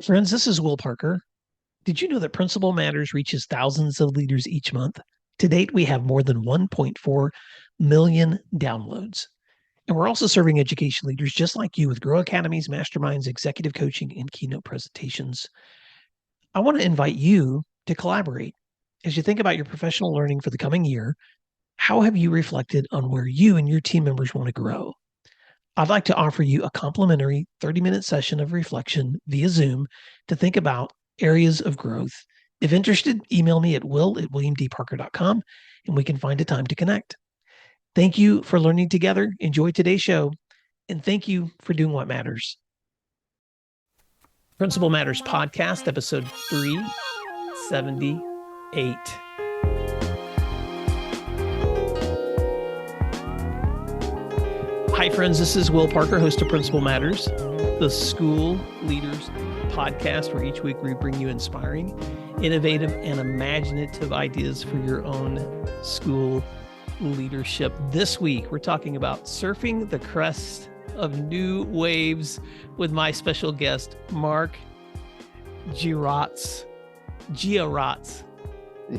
Friends, this is Will Parker. Did you know that Principal Matters reaches thousands of leaders each month? To date, we have more than 1.4 million downloads. And we're also serving education leaders just like you with Grow Academies, masterminds, executive coaching, and keynote presentations. I want to invite you to collaborate. As you think about your professional learning for the coming year, how have you reflected on where you and your team members want to grow? I'd like to offer you a complimentary 30-minute session of reflection via Zoom to think about areas of growth. If interested, email me at will@williamdparker.com and we can find a time to connect. Thank you for learning together. Enjoy today's show, and thank you for doing what matters. Principal Matters Podcast, episode 378. Hi, friends. This is Will Parker, host of Principal Matters, the school leaders podcast, where each week we bring you inspiring, innovative, and imaginative ideas for your own school leadership. This week, we're talking about surfing the crest of new waves with my special guest, Mark Geraets.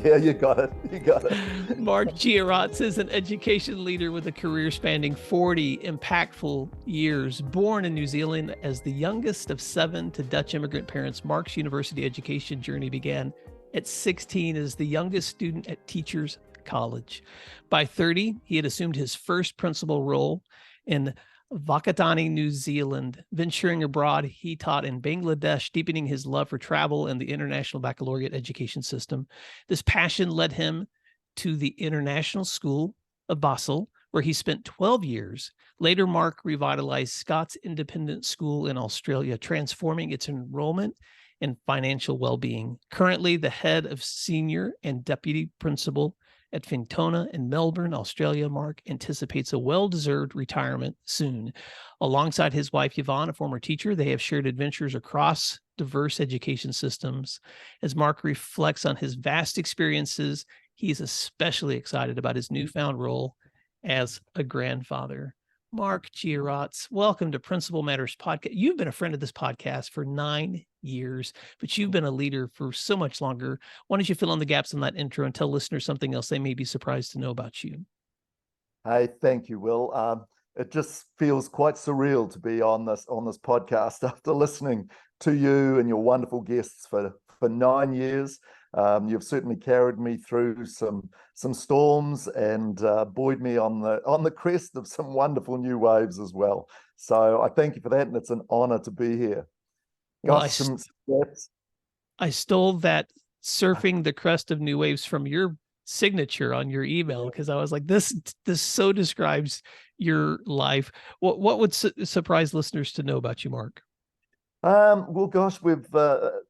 Yeah, you got it. You got it. Mark Geraets is an education leader with a career spanning 40 impactful years. Born in New Zealand as the youngest of 7 to Dutch immigrant parents, Mark's university education journey began at 16 as the youngest student at Teachers College. By 30, he had assumed his first principal role in Whakatane, New Zealand. Venturing abroad, he taught in Bangladesh, deepening his love for travel and the international baccalaureate education system. This passion led him to the International School of Basel, where he spent 12 years. Later, Mark revitalized Scots Independent School in Australia, transforming its enrollment and financial well-being. Currently, the head of senior and deputy principal at Fintona in Melbourne, Australia, Mark anticipates a well-deserved retirement soon. Alongside his wife, Yvonne, a former teacher, they have shared adventures across diverse education systems. As Mark reflects on his vast experiences, he is especially excited about his newfound role as a grandfather. Mark Geraets, welcome to Principal Matters Podcast. You've been a friend of this podcast for 9 years, but you've been a leader for so much longer. Why don't you fill in the gaps on that intro and tell listeners something else they may be surprised to know about you? Hey, thank you, Will. It just feels quite surreal to be on this podcast after listening to you and your wonderful guests for 9 years. You've certainly carried me through some storms and buoyed me on the crest of some wonderful new waves as well. So I thank you for that, and it's an honor to be here. Well, Got some steps. I stole that surfing the crest of new waves from your signature on your email, because I was like, this so describes your life. What would surprise listeners to know about you, Mark? Well, gosh, we've,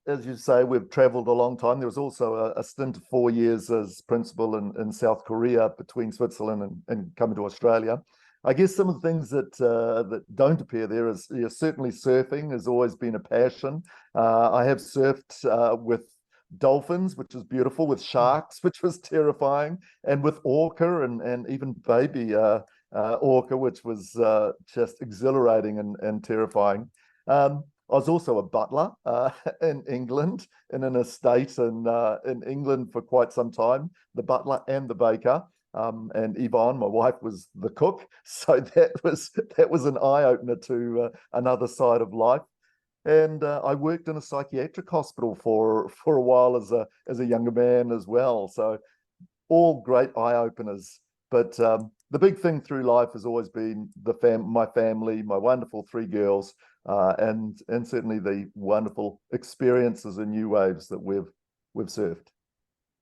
as you say, we've traveled a long time. There was also a stint of 4 years as principal in South Korea between Switzerland and coming to Australia. I guess some of the things that don't appear there is certainly surfing has always been a passion. I have surfed with dolphins, which was beautiful, with sharks, which was terrifying, and with orca and even baby orca, which was just exhilarating and terrifying. I was also a butler in England, in an estate in England for quite some time, the butler and the baker. And Yvonne, my wife, was the cook. So that was an eye-opener to another side of life. And I worked in a psychiatric hospital for a while as a younger man as well. So all great eye-openers. But the big thing through life has always been my family, my wonderful 3 girls, and certainly the wonderful experiences and new waves that we've surfed.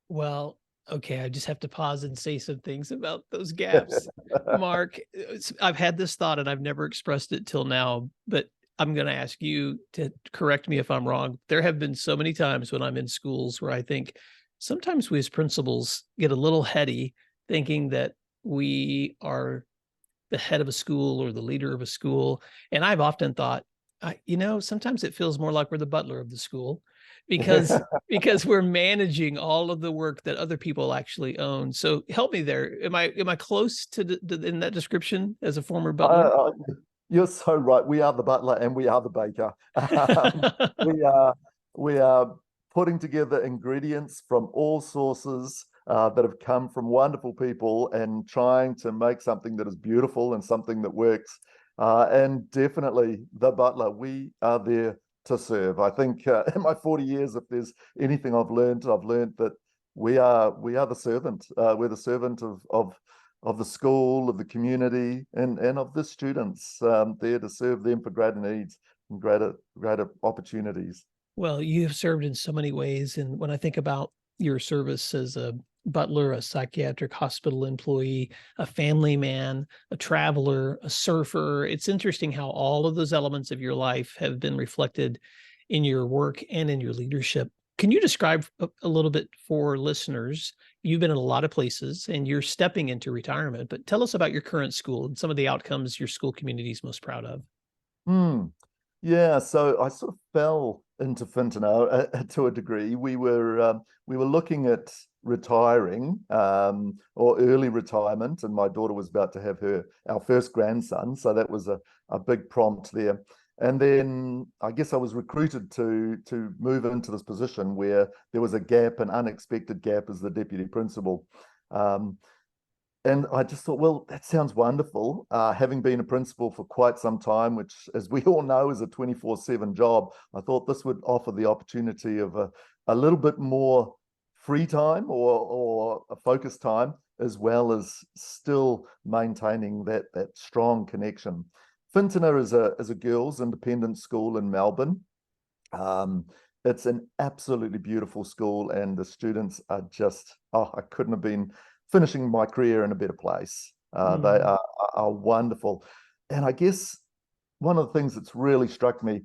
Well, okay, I just have to pause and say some things about those gaps. Mark, I've had this thought and I've never expressed it till now, but I'm going to ask you to correct me if I'm wrong. There have been so many times when I'm in schools where I think sometimes we as principals get a little heady, thinking that we are the head of a school or the leader of a school. And I've often thought, sometimes it feels more like we're the butler of the school, because we're managing all of the work that other people actually own. So help me there. Am I close to in that description as a former butler? You're so right. We are the butler and we are the baker. We are we are putting together ingredients from all sources that have come from wonderful people and trying to make something that is beautiful and something that works. And definitely the butler, we are there to serve. I think in my 40 years, if there's anything I've learned that we are the servant. We're the servant of the school, of the community, and of the students, there to serve them for greater needs and greater opportunities. Well, you have served in so many ways. And when I think about your service as a butler, a psychiatric hospital employee, a family man, a traveler, a surfer, it's interesting how all of those elements of your life have been reflected in your work and in your leadership. Can you describe a little bit for listeners? You've been in a lot of places and you're stepping into retirement, but tell us about your current school and some of the outcomes your school community is most proud of. Hmm. Yeah, so I sort of fell into Fintano to a degree. We were looking at retiring, or early retirement, and my daughter was about to have our first grandson, so that was a big prompt there. And then I guess I was recruited to move into this position where there was a gap, an unexpected gap as the deputy principal. Um, and I just thought, well, that sounds wonderful. Having been a principal for quite some time, which, as we all know, is a 24/7 job, I thought this would offer the opportunity of a little bit more free time or a focus time, as well as still maintaining that strong connection. Fintona is a girls' independent school in Melbourne. Um, it's an absolutely beautiful school, and the students are just, oh, I couldn't have been finishing my career in a better place. They are wonderful. And I guess one of the things that's really struck me,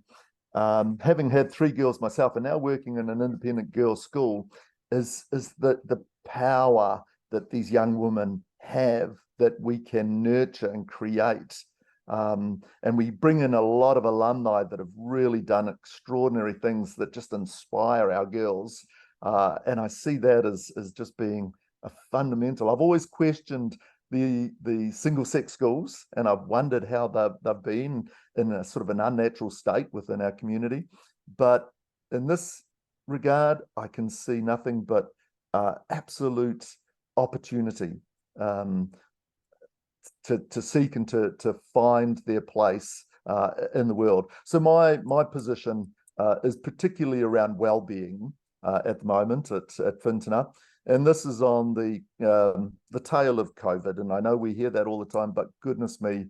having had three girls myself and now working in an independent girls' school, is the power that these young women have that we can nurture and create. And we bring in a lot of alumni that have really done extraordinary things that just inspire our girls. And I see that as just being a fundamental. I've always questioned the single sex schools, and I've wondered how they've been in a sort of an unnatural state within our community. But in this regard, I can see nothing but absolute opportunity, to seek and to find their place in the world. So my position is particularly around well-being at the moment at Fintona. And this is on the tail of COVID. And I know we hear that all the time, but goodness me,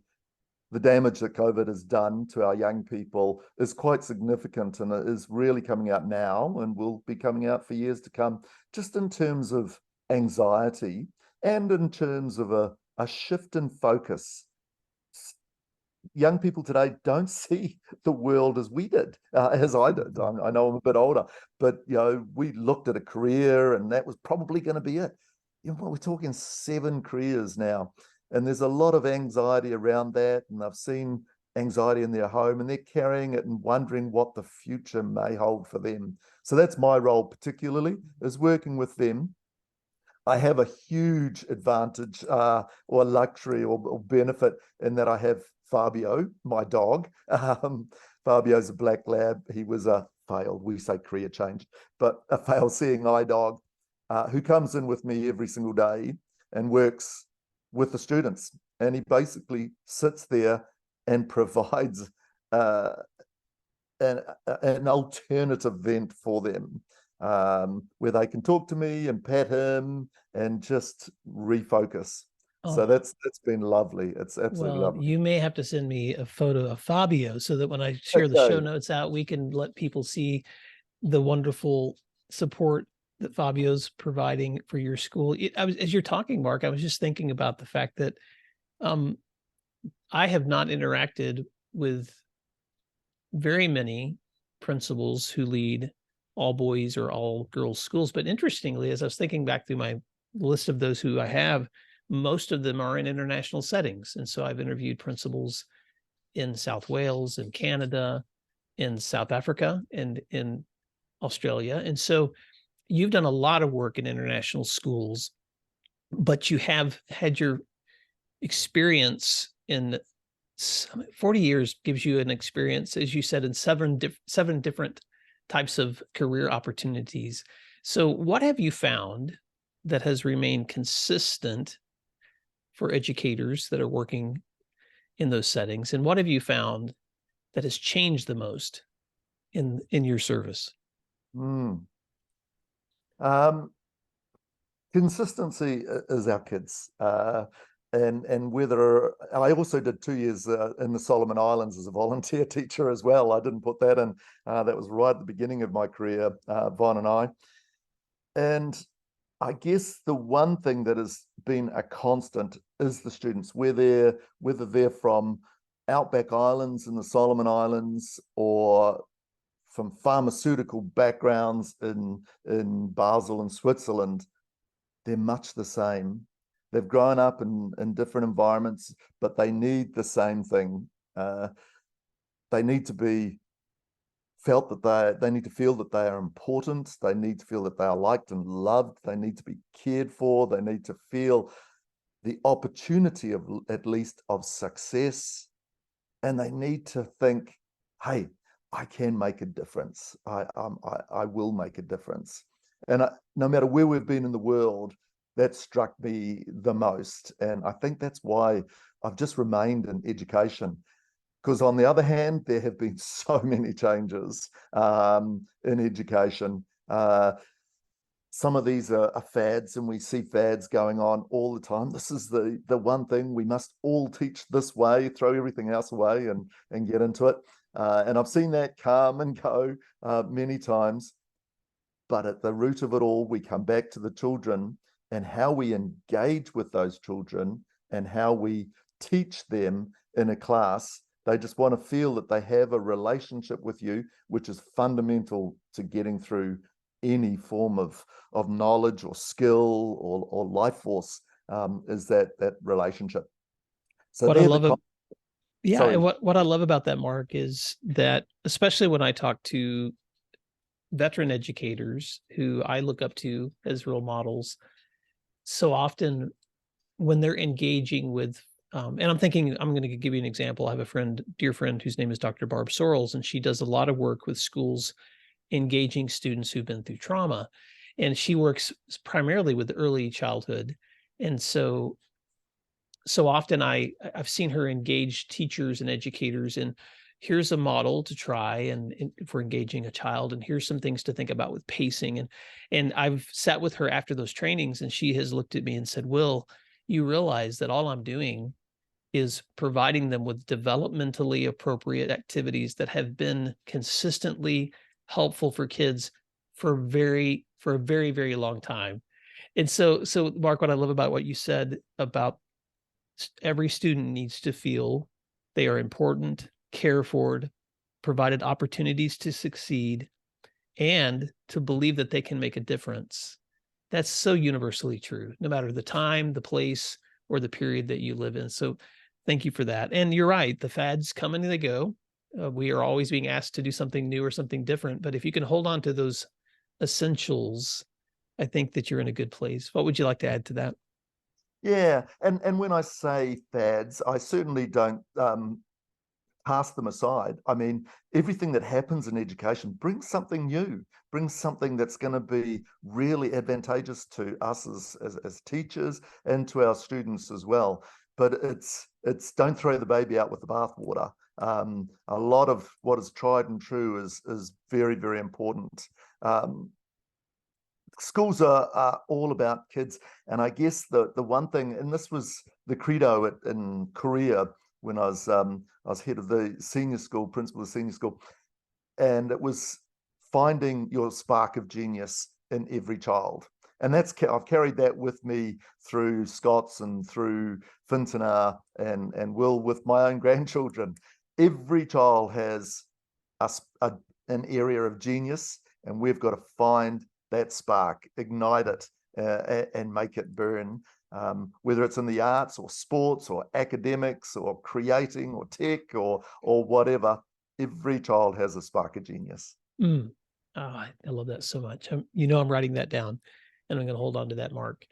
the damage that COVID has done to our young people is quite significant, and it is really coming out now and will be coming out for years to come, just in terms of anxiety and in terms of a shift in focus. Young people today don't see the world as we did, as I did. I know I'm a bit older, but we looked at a career and that was probably going to be it. We're talking 7 careers now, and there's a lot of anxiety around that. And I've seen anxiety in their home, and they're carrying it and wondering what the future may hold for them. So that's my role, particularly, is working with them. I have a huge advantage or luxury or benefit in that I have Fabio, my dog. Fabio's a black lab. He was a failed, we say career change, but a failed seeing eye dog who comes in with me every single day and works with the students. And he basically sits there and provides an alternative vent for them, where they can talk to me and pet him and just refocus. So that's been lovely. It's absolutely lovely. You may have to send me a photo of Fabio so that when I share the show notes out, we can let people see the wonderful support that Fabio's providing for your school. As you're talking, Mark, I was just thinking about the fact that I have not interacted with very many principals who lead all boys or all girls schools. But interestingly, as I was thinking back through my list of those who I have, most of them are in international settings. And so I've interviewed principals in South Wales, in Canada, in South Africa, and in Australia. And so you've done a lot of work in international schools, but you have had your experience in 40 years gives you an experience, as you said, in seven different types of career opportunities. So what have you found that has remained consistent for educators that are working in those settings? And what have you found that has changed the most in your service? Mm. Um, Consistency is our kids. And whether I also did 2 years in the Solomon Islands as a volunteer teacher as well. I didn't put that in. That was right at the beginning of my career, Vaughn and I. And I guess the one thing that has been a constant is the students, whether they're from outback islands in the Solomon Islands or from pharmaceutical backgrounds in Basel and Switzerland. They're much the same. They've grown up in different environments, but they need the same thing. They need to be felt that they need to feel that they are important. They need to feel that they are liked and loved. They need to be cared for. They need to feel the opportunity of at least of success. And they need to think, hey, I can make a difference. I will make a difference. And no matter where we've been in the world, that struck me the most. And I think that's why I've just remained in education. Because on the other hand, there have been so many changes in education. Some of these are fads, and we see fads going on all the time. This is the one thing we must all teach this way, throw everything else away and get into it. And I've seen that come and go many times. But at the root of it all, we come back to the children and how we engage with those children and how we teach them in a class. They just want to feel that they have a relationship with you, which is fundamental to getting through any form of knowledge or skill or life force, is that relationship. So What I love, yeah, sorry. what I love about that, Mark, is that especially when I talk to veteran educators who I look up to as role models, so often when they're engaging with, and I'm going to give you an example. I have a dear friend, whose name is Dr. Barb Sorrells, and she does a lot of work with schools engaging students who've been through trauma. And she works primarily with early childhood. And so often I've seen her engage teachers and educators in, here's a model to try and for engaging a child, and here's some things to think about with pacing. And I've sat with her after those trainings, and she has looked at me and said, Will, you realize that all I'm doing is providing them with developmentally appropriate activities that have been consistently helpful for kids for a very, very long time. And so Mark, what I love about what you said about every student needs to feel they are important, cared for, provided opportunities to succeed, and to believe that they can make a difference. That's so universally true, no matter the time, the place, or the period that you live in. So thank you for that. And you're right, the fads come and they go. We are always being asked to do something new or something different. But if you can hold on to those essentials, I think that you're in a good place. What would you like to add to that? Yeah, and when I say fads, I certainly don't cast them aside. I mean, everything that happens in education brings something new, brings something that's going to be really advantageous to us as teachers and to our students as well. But it's don't throw the baby out with the bathwater. A lot of what is tried and true is very, very important. Schools are all about kids, and I guess the one thing, and this was the credo in Korea when I was head of the senior school, principal of the senior school, and it was finding your spark of genius in every child. And I've carried that with me through Scots and through Fintanar and Will with my own grandchildren. Every child has an area of genius, and we've got to find that spark, ignite it, and make it burn. Whether it's in the arts or sports or academics or creating or tech or whatever, every child has a spark of genius. Oh, I love that so much. I'm writing that down, and I'm going to hold on to that, Mark.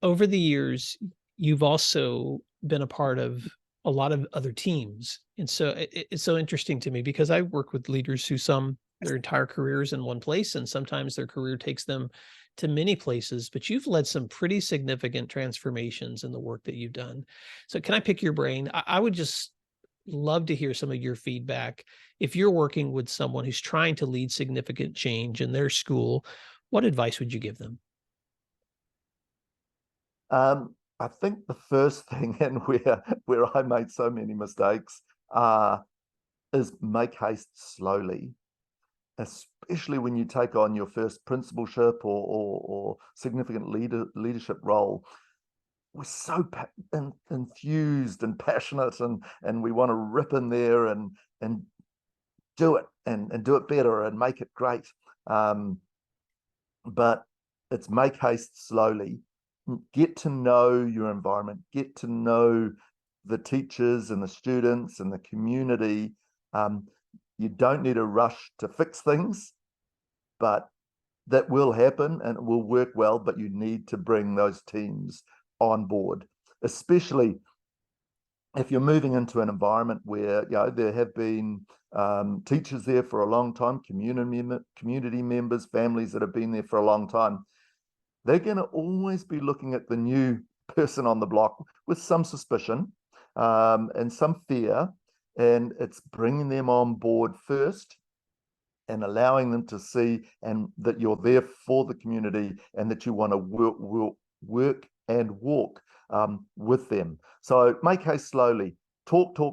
Over the years, you've also been a part of a lot of other teams. And so it's so interesting to me because I work with leaders who their entire careers in one place, and sometimes their career takes them to many places, but you've led some pretty significant transformations in the work that you've done. So can I pick your brain? I would just love to hear some of your feedback. If you're working with someone who's trying to lead significant change in their school, what advice would you give them? I think the first thing, and where I made so many mistakes, is make haste slowly, especially when you take on your first principalship or significant leadership role. We're so enthused and passionate, and we want to rip in there and do it and do it better and make it great. But it's make haste slowly. Get to know your environment, get to know the teachers and the students and the community. You don't need to rush to fix things, but that will happen and it will work well, but you need to bring those teams on board, especially if you're moving into an environment where there have been teachers there for a long time, community members, families that have been there for a long time. They're going to always be looking at the new person on the block with some suspicion and some fear, and it's bringing them on board first and allowing them to see and that you're there for the community and that you want to work and walk with them. So make haste slowly. Talk to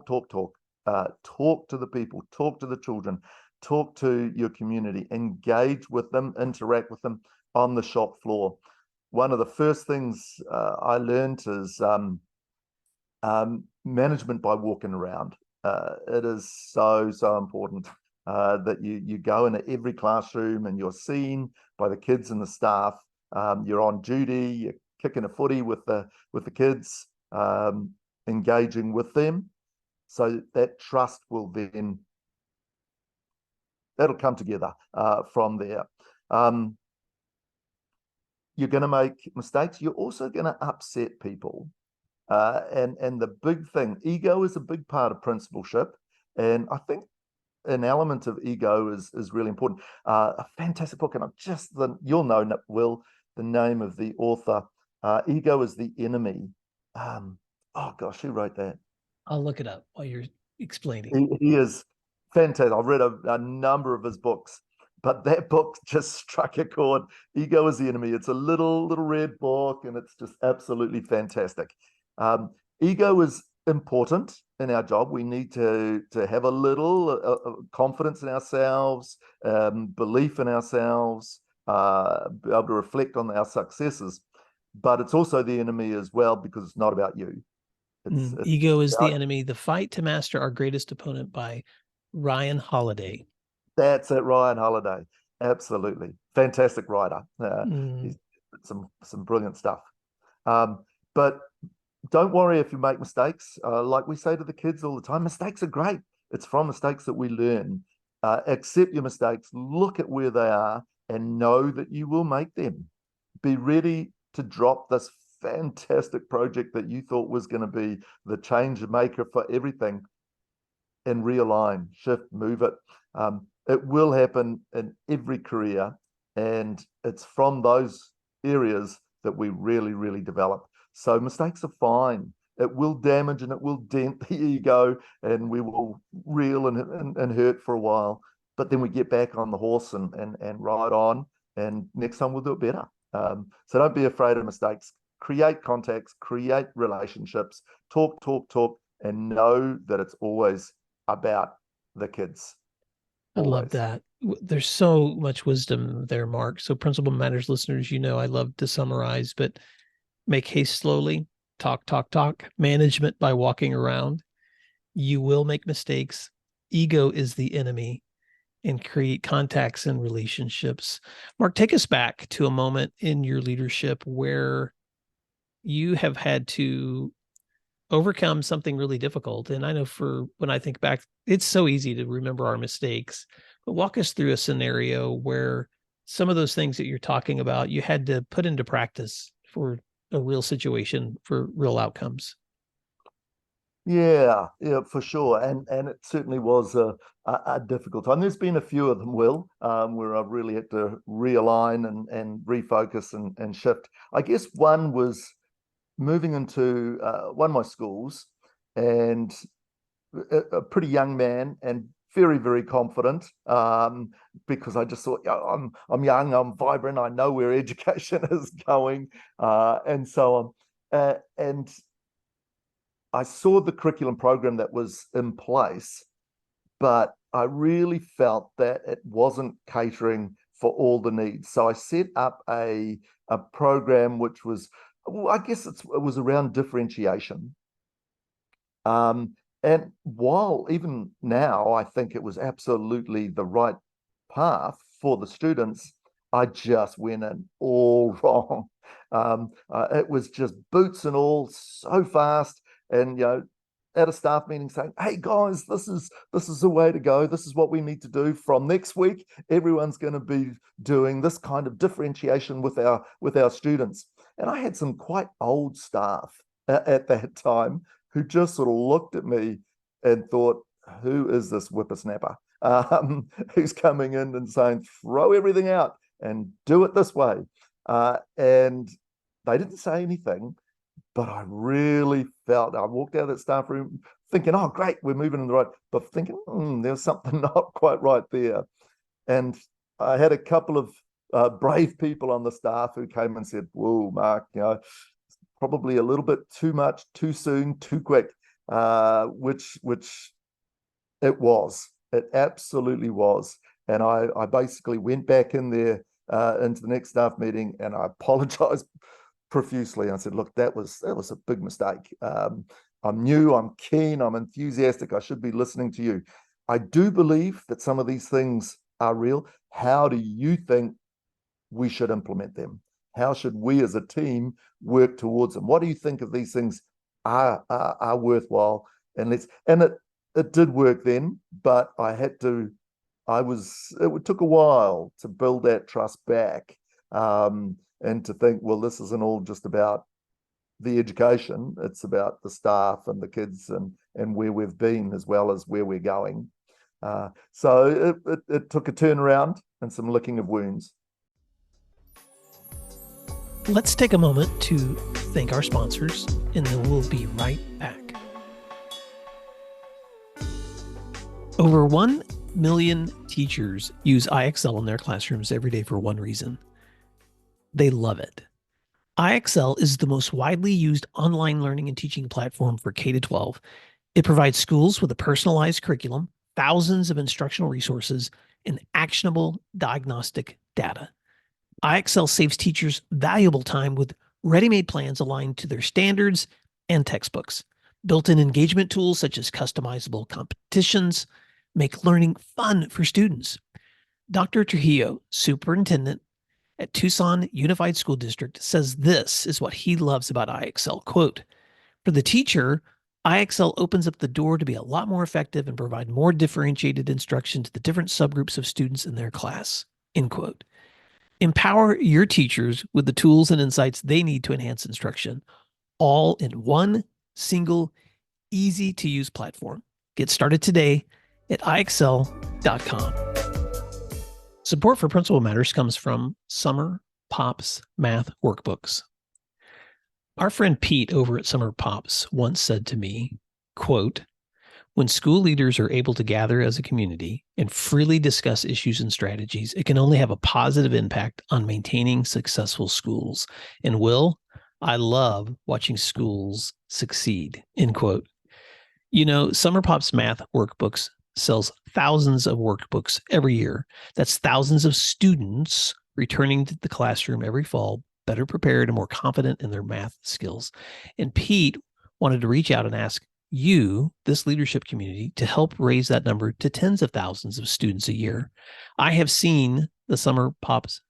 the people, talk to the children, talk to your community, engage with them, interact with them on the shop floor. One of the first things I learned is management by walking around. It is so important that you go into every classroom and you're seen by the kids and the staff. You're on duty, you're kicking a footy with the kids, engaging with them. So that trust will that'll come together from there. You're going to make mistakes. You're also going to upset people. And the big thing, ego is a big part of principalship. And I think an element of ego is really important. A fantastic book, and you'll know, Will, the name of the author. Ego is the Enemy. Oh gosh, who wrote that? I'll look it up while you're explaining. He is fantastic. I've read a number of his books, but that book just struck a chord. Ego is the Enemy. It's a little red book, and it's just absolutely fantastic. Ego is important in our job. We need to have a little confidence in ourselves, belief in ourselves, be able to reflect on our successes. But it's also the enemy as well, because it's not about you. Ego is the Enemy, The Fight to Master Our Greatest Opponent by Ryan Holiday. That's it, Ryan Holiday. Absolutely. Fantastic writer. He's some brilliant stuff. But don't worry if you make mistakes. Like we say to the kids all the time, mistakes are great. It's from mistakes that we learn. Accept your mistakes, look at where they are, and know that you will make them. Be ready to drop this fantastic project that you thought was going to be the change maker for everything, and realign, shift, move it. It will happen in every career, and it's from those areas that we really develop. So mistakes are fine. It will damage and it will dent the ego, and we will reel and hurt for a while, but then we get back on the horse and ride on, and next time we'll do it better. So don't be afraid of mistakes. Create contacts, create relationships, talk, and know that it's always about the kids. I love that. There's so much wisdom there, Mark. So Principal Matters listeners, I love to summarize, but make haste slowly, talk, management by walking around. You will make mistakes. Ego is the enemy, and create contacts and relationships. Mark, take us back to a moment in your leadership where you have had to overcome something really difficult. And I know when I think back, it's so easy to remember our mistakes, but walk us through a scenario where some of those things that you're talking about, you had to put into practice for a real situation, for real outcomes. Yeah, for sure. And it certainly was a difficult time. There's been a few of them, Will, where I've really had to realign and refocus and shift. I guess one was moving into one of my schools, and a pretty young man and very, very confident, because I just thought, I'm young, I'm vibrant, I know where education is going, and so on. And I saw the curriculum program that was in place, but I really felt that it wasn't catering for all the needs. So I set up a program which was, well, I guess it was around differentiation. And while even now I think it was absolutely the right path for the students, I just went in all wrong. It was just boots and all so fast, and at a staff meeting saying, "Hey guys, this is the way to go. This is what we need to do from next week. Everyone's going to be doing this kind of differentiation with our students." And I had some quite old staff at that time who just sort of looked at me and thought, "Who is this whippersnapper who's coming in and saying, throw everything out and do it this way?" And they didn't say anything, but I really felt, I walked out of that staff room thinking, "Oh, great, we're moving in the right," but thinking, there's something not quite right there. And I had a couple of brave people on the staff who came and said, "Whoa, Mark, probably a little bit too much, too soon, too quick," which it was. It absolutely was. And I basically went back in there into the next staff meeting, and I apologized profusely. I said, "Look, that was a big mistake. I'm new, I'm keen, I'm enthusiastic. I should be listening to you. I do believe that some of these things are real. How do you think we should implement them? How should we as a team work towards them? What do you think of these things are worthwhile?" And it did work then, but it took a while to build that trust back, and to think, well, this isn't all just about the education, it's about the staff and the kids and where we've been as well as where we're going. So it took a turnaround and some licking of wounds. Let's take a moment to thank our sponsors, and then we'll be right back. Over 1 million teachers use IXL in their classrooms every day for one reason. They love it. IXL is the most widely used online learning and teaching platform for K-12. It provides schools with a personalized curriculum, thousands of instructional resources, and actionable diagnostic data. IXL saves teachers valuable time with ready-made plans aligned to their standards and textbooks. Built-in engagement tools such as customizable competitions make learning fun for students. Dr. Trujillo, superintendent at Tucson Unified School District, says this is what he loves about IXL. Quote, "For the teacher, IXL opens up the door to be a lot more effective and provide more differentiated instruction to the different subgroups of students in their class." End quote. Empower your teachers with the tools and insights they need to enhance instruction, all in one single, easy-to-use platform. Get started today at IXL.com. Support for Principal Matters comes from Summer Pops Math Workbooks. Our friend Pete over at Summer Pops once said to me, quote, "When school leaders are able to gather as a community and freely discuss issues and strategies, it can only have a positive impact on maintaining successful schools. And Will, I love watching schools succeed." End quote. Summer Pops Math Workbooks sells thousands of workbooks every year. That's thousands of students returning to the classroom every fall, better prepared and more confident in their math skills. And Pete wanted to reach out and ask you, this leadership community, to help raise that number to tens of thousands of students a year. I have seen the Summer Pops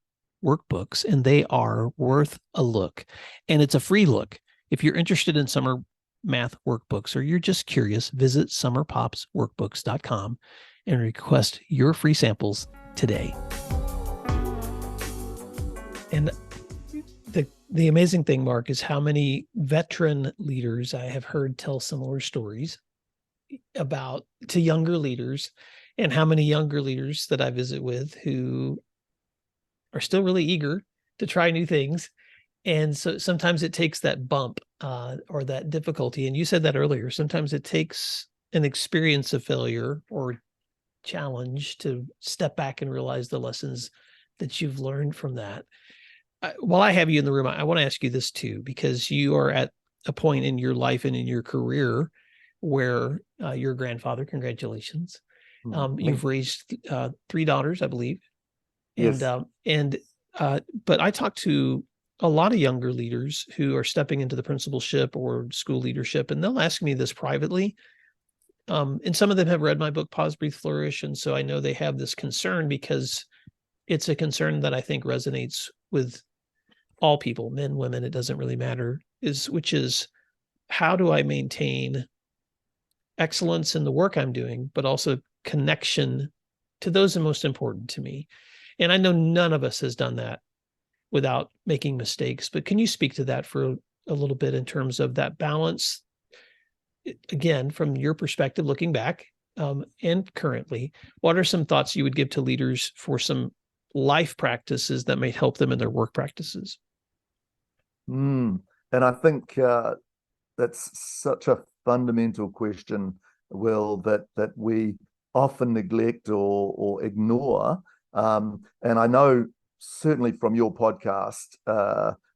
workbooks, and they are worth a look. And it's a free look. If you're interested in summer math workbooks, or you're just curious, visit summerpopsworkbooks.com and request your free samples today. And the the amazing thing, Mark, is how many veteran leaders I have heard tell similar stories about to younger leaders, and how many younger leaders that I visit with who are still really eager to try new things. And so sometimes it takes that bump or that difficulty. And you said that earlier. Sometimes it takes an experience of failure or challenge to step back and realize the lessons that you've learned from that. While I have you in the room, I want to ask you this too, because you are at a point in your life and in your career where your grandfather, congratulations, you've raised 3 daughters, I believe. Yes. But I talk to a lot of younger leaders who are stepping into the principalship or school leadership, and they'll ask me this privately. And some of them have read my book, Pause, Breathe, Flourish. And so I know they have this concern because it's a concern that I think resonates with all people, men, women, it doesn't really matter, which is how do I maintain excellence in the work I'm doing, but also connection to those that are most important to me. And I know none of us has done that without making mistakes, but can you speak to that for a little bit in terms of that balance? Again, from your perspective, looking back and currently, what are some thoughts you would give to leaders for some life practices that may help them in their work practices? And I think that's such a fundamental question, Will, that we often neglect or ignore. And I know certainly from your podcast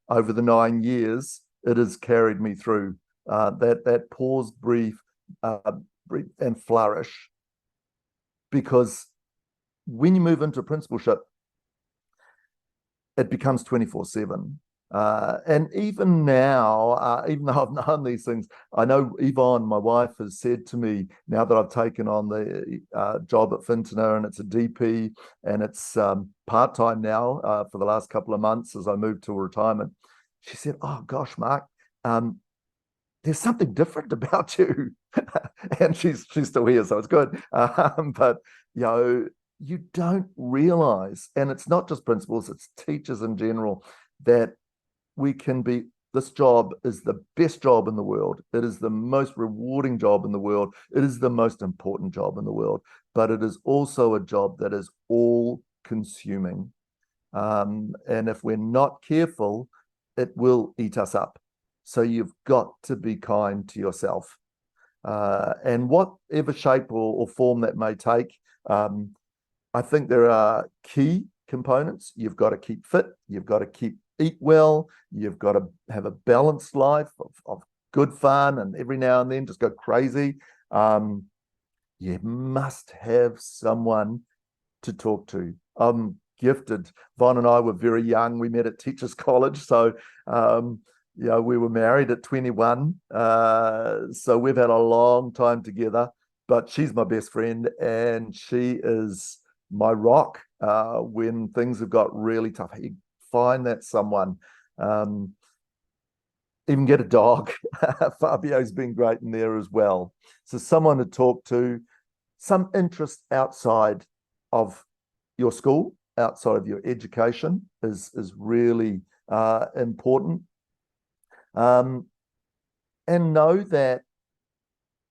over the 9 years, it has carried me through that pause, breathe, and flourish. Because when you move into principalship, it becomes 24/7. And even now, even though I've known these things, I know Yvonne, my wife, has said to me, now that I've taken on the job at Fintona, and it's a DP, and it's part-time now for the last couple of months as I move to retirement, she said, oh gosh, Mark, there's something different about you. And she's still here, so it's good. But, you don't realize, and it's not just principals, it's teachers in general, that this job is the best job in the world. It is the most rewarding job in the world. It is the most important job in the world, but it is also a job that is all consuming. And if we're not careful, it will eat us up. So you've got to be kind to yourself. And whatever shape or form that may take, I think there are key components. You've got to keep fit. You've got to eat well. You've got to have a balanced life of good fun, and every now and then just go crazy. You must have someone to talk to. I'm gifted. Vaughn and I were very young. We met at Teachers College. So, we were married at 21. So we've had a long time together, but she's my best friend, and she is my rock when things have got really tough. You find that someone. Even get a dog. Fabio's been great in there as well. So someone to talk to, some interest outside of your school, outside of your education is really important. And know that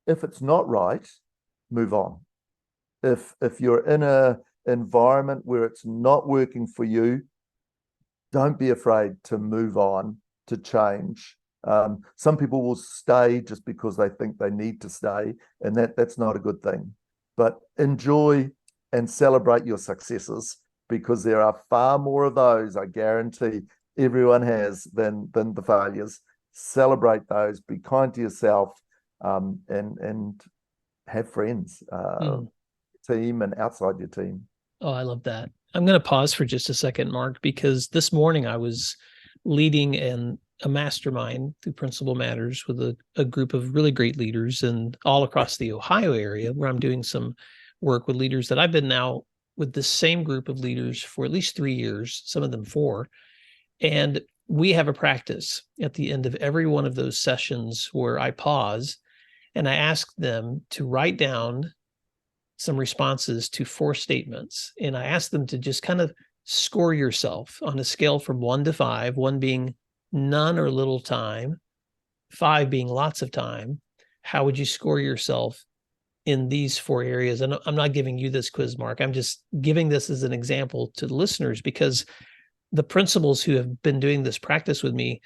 if it's not right, move on. If you're in a environment where it's not working for you, don't be afraid to move on, to change. Some people will stay just because they think they need to stay, and that's not a good thing. But enjoy and celebrate your successes, because there are far more of those, I guarantee everyone has, than the failures. Celebrate those, be kind to yourself, and have friends, team and outside your team. Oh, I love that. I'm going to pause for just a second, Mark, because this morning I was leading a mastermind through Principal Matters with a group of really great leaders and all across the Ohio area, where I'm doing some work with leaders that I've been now with the same group of leaders for at least 3 years, some of them 4. And we have a practice at the end of every one of those sessions where I pause and I ask them to write down some responses to 4 statements. And I ask them to just kind of score yourself on a scale from 1 to 5, 1 being none or little time, 5 being lots of time, how would you score yourself in these 4 areas? And I'm not giving you this quiz, Mark. I'm just giving this as an example to the listeners, because the principals who have been doing this practice with me,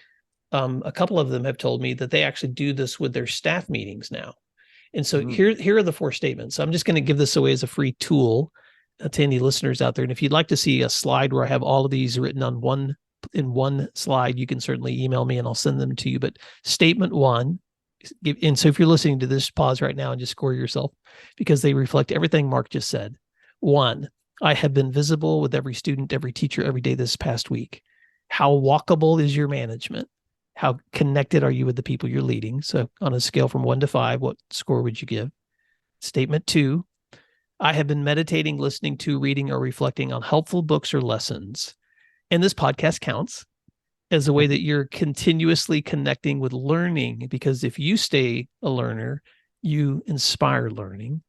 a couple of them have told me that they actually do this with their staff meetings now. And so here are the 4 statements. So I'm just going to give this away as a free tool to any listeners out there. And if you'd like to see a slide where I have all of these written on one slide, you can certainly email me and I'll send them to you. But statement 1, and so if you're listening to this, pause right now and just score yourself, because they reflect everything Mark just said. 1, I have been visible with every student, every teacher, every day this past week. How walkable is your management? How connected are you with the people you're leading? So on a scale from 1 to 5, what score would you give? Statement 2, I have been meditating, listening to, reading, or reflecting on helpful books or lessons. And this podcast counts as a way that you're continuously connecting with learning, because if you stay a learner, you inspire learning.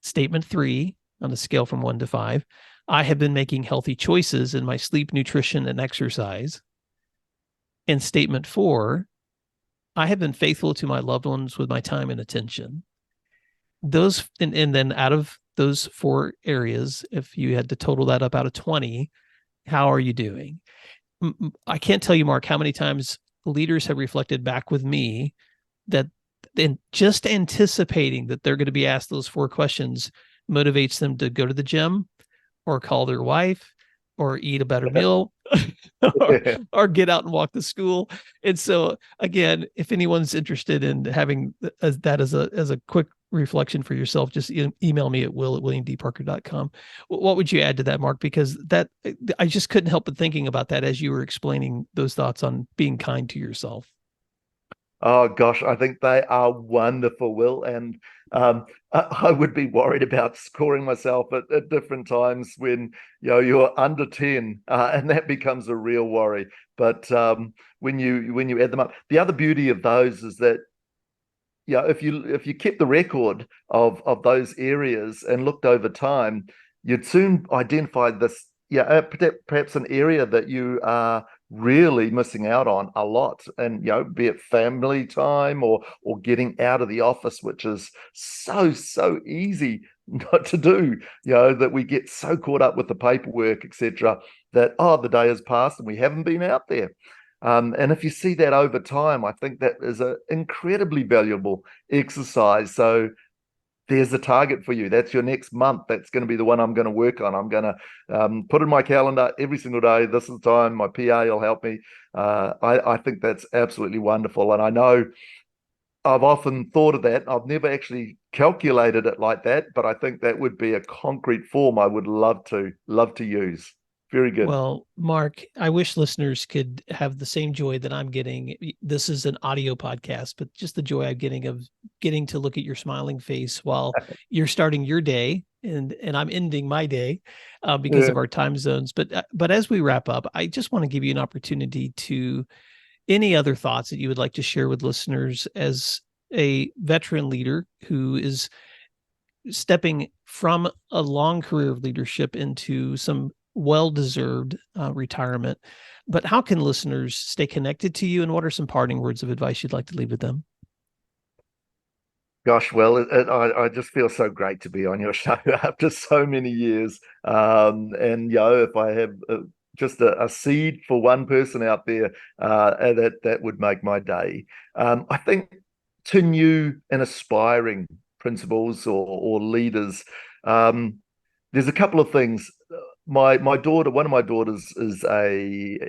Statement 3, on a scale from 1 to 5, I have been making healthy choices in my sleep, nutrition, and exercise. And statement 4, I have been faithful to my loved ones with my time and attention. Those, and then out of those 4 areas, if you had to total that up out of 20, how are you doing? I can't tell you, Mark, how many times leaders have reflected back with me that then just anticipating that they're going to be asked those 4 questions motivates them to go to the gym or call their wife or eat a better meal or get out and walk to school. And so again, if anyone's interested in having that as a quick reflection for yourself, just email me at will@williamdparker.com. What would you add to that, Mark? Because that, I just couldn't help but thinking about that as you were explaining those thoughts on being kind to yourself. Oh gosh, I think they are wonderful, Will. And I would be worried about scoring myself at different times when you're under 10, and that becomes a real worry. But when you add them up, the other beauty of those is that if you kept the record of those areas and looked over time, you'd soon identify this, perhaps an area that you are really missing out on a lot. And be it family time or getting out of the office, which is so easy not to do, that we get so caught up with the paperwork, etc., that the day has passed and we haven't been out there. And if you see that over time, I think that is an incredibly valuable exercise. So there's a target for you. That's your next month. That's going to be the one I'm going to work on. I'm going to put in my calendar every single day. This is the time. My PA will help me. I think that's absolutely wonderful. And I know I've often thought of that. I've never actually calculated it like that, but I think that would be a concrete form I would love to use. Very good. Well, Mark, I wish listeners could have the same joy that I'm getting. This is an audio podcast, but just the joy I'm getting of getting to look at your smiling face while you're starting your day and I'm ending my day because of our time zones. But as we wrap up, I just want to give you an opportunity to any other thoughts that you would like to share with listeners as a veteran leader who is stepping from a long career of leadership into some well-deserved retirement. But how can listeners stay connected to you, and what are some parting words of advice you'd like to leave with them? Gosh, well, I just feel so great to be on your show after so many years. And if I have just a seed for one person out there, that would make my day. I think to new and aspiring principals or leaders, there's a couple of things. One of my daughters is a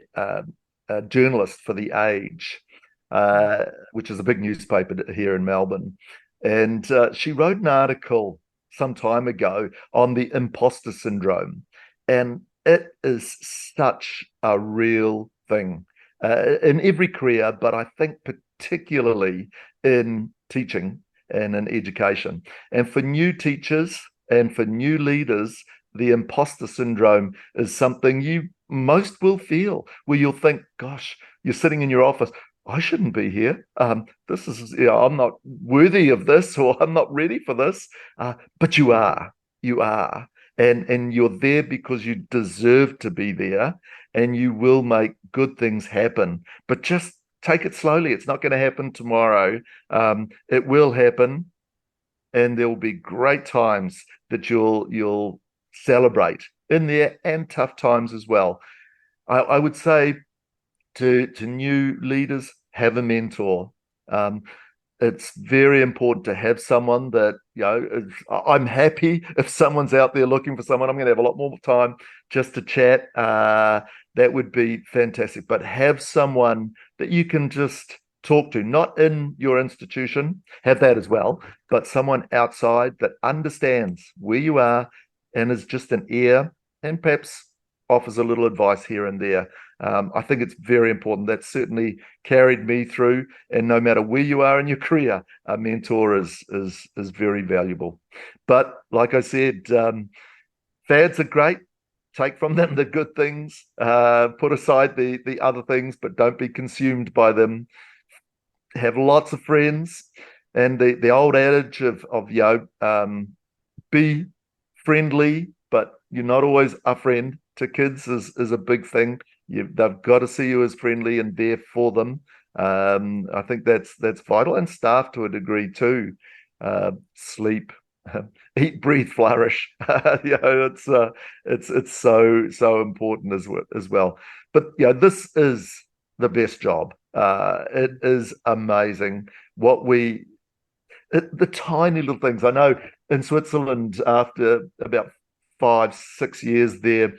journalist for The Age, which is a big newspaper here in Melbourne. And she wrote an article some time ago on the imposter syndrome. And it is such a real thing in every career, but I think particularly in teaching and in education. And for new teachers and for new leaders, the imposter syndrome is something you most will feel, where you'll think, gosh, you're sitting in your office, I shouldn't be here. This is, I'm not worthy of this, or I'm not ready for this. But you are. and you're there because you deserve to be there, and you will make good things happen. But just take it slowly. It's not going to happen tomorrow. It will happen, and there will be great times that you'll celebrate in there, and tough times as well. I would say to new leaders, have a mentor. It's very important to have someone that, I'm happy if someone's out there looking for someone. I'm going to have a lot more time just to chat. That would be fantastic. But have someone that you can just talk to, not in your institution, have that as well, but someone outside that understands where you are and is just an ear, and perhaps offers a little advice here and there. I think it's very important. That certainly carried me through. And no matter where you are in your career, a mentor is very valuable. But like I said, fads are great. Take from them the good things. Put aside the other things, but don't be consumed by them. Have lots of friends, and the old adage of be friendly, but you're not always a friend to kids is a big thing. They've got to see you as friendly and there for them. I think that's vital, and staff to a degree too. Sleep, eat, breathe, flourish. It's so important as well. But this is the best job. It is amazing the tiny little things. I know in Switzerland, after about 5-6 years there,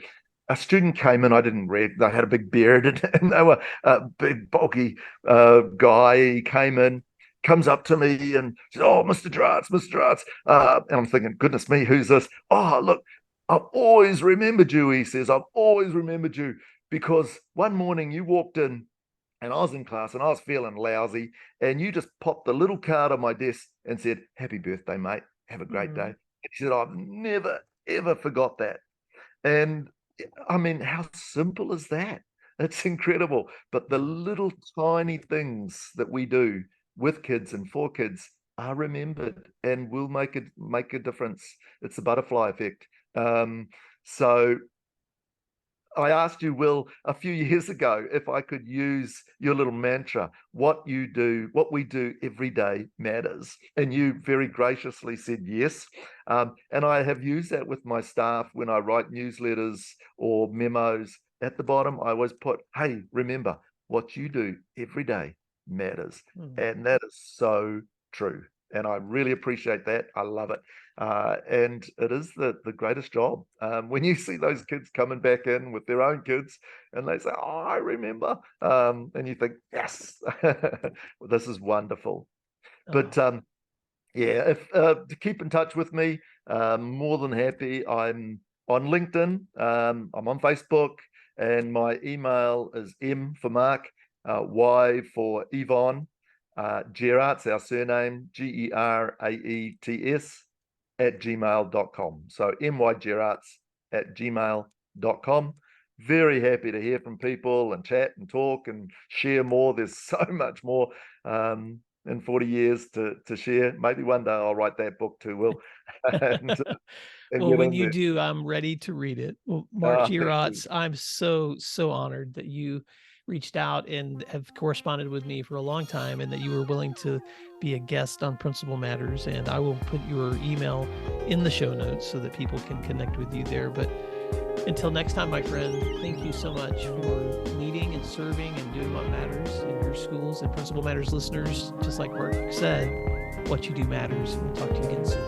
a student came in. I didn't read. They had a big beard, and they were a big, bulky guy. He came in, comes up to me, and says, "Oh, Mr. Geraets, Mr. Geraets." And I'm thinking, "Goodness me, who's this?" "Oh, look, I've always remembered you." He says, "I've always remembered you because one morning you walked in, and I was in class, and I was feeling lousy, and you just popped a little card on my desk and said, 'Happy birthday, mate. Have a great day.'" He said, "I've never ever forgot that." And I mean, how simple is that? It's incredible. But the little tiny things that we do with kids and for kids are remembered and will make a difference. It's the butterfly effect. So I asked you, Will, a few years ago, if I could use your little mantra, what we do every day matters. And you very graciously said yes. And I have used that with my staff when I write newsletters or memos. At the bottom, I always put, "Hey, remember, what you do every day matters." And that is so true. And I really appreciate that. I love it. And it is the greatest job. When you see those kids coming back in with their own kids and they say, "Oh, I remember." And you think, yes, well, this is wonderful. But if to keep in touch with me, more than happy. I'm on LinkedIn. I'm on Facebook, and my email is M for Mark, Y for Yvonne, Geraets, our surname, Geraets @gmail.com. So mygeraets@gmail.com. Very happy to hear from people and chat and talk and share more. There's so much more in 40 years to share. Maybe one day I'll write that book too, Will. and well, when you do, I'm ready to read it. Well, Mark Geraets, I'm so honored that you reached out and have corresponded with me for a long time, and that you were willing to be a guest on Principal Matters. And I will put your email in the show notes so that people can connect with you there. But until next time, my friend, thank you so much for leading and serving and doing what matters in your schools. And Principal Matters listeners, just like Mark said, what you do matters. And we'll talk to you again soon.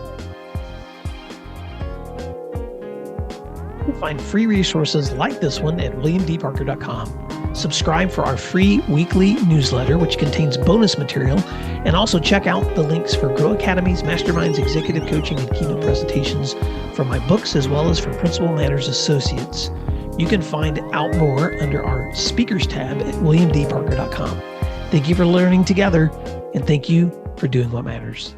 You'll find free resources like this one at williamdparker.com. Subscribe for our free weekly newsletter, which contains bonus material, and also check out the links for Grow Academy's masterminds, executive coaching, and keynote presentations from my books, as well as from Principal Matters Associates. You can find out more under our speakers tab at williamdparker.com. Thank you for learning together, and thank you for doing what matters.